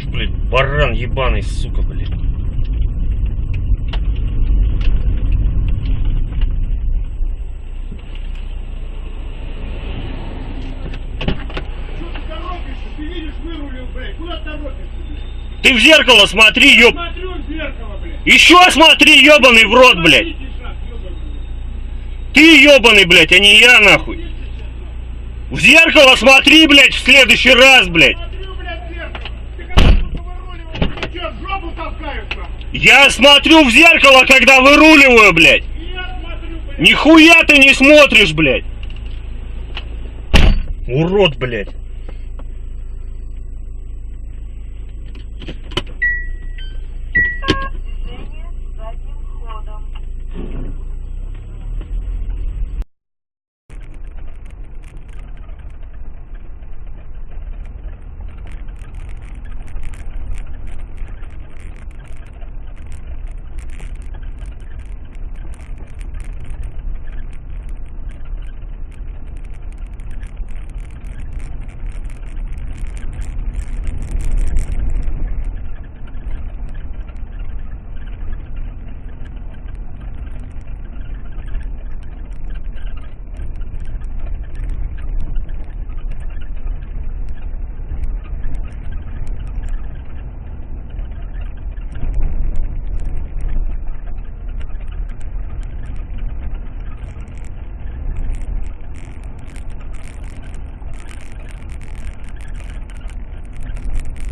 Блядь, баран ебаный, сука, блядь. Ты в зеркало смотри, ёб... Смотрю в зеркало, блядь. Еще смотри, ебаный в рот, блядь. Ты ебаный, блядь, а не я, нахуй. В зеркало смотри, блядь, в следующий раз, блядь. Смотрю, блядь, в зеркало. Ты когда выруливаешь, ты что, в жопу толкаешься? Я смотрю в зеркало, когда выруливаю, блядь. Я смотрю, блядь. Нихуя ты не смотришь, блядь. Урод, блядь.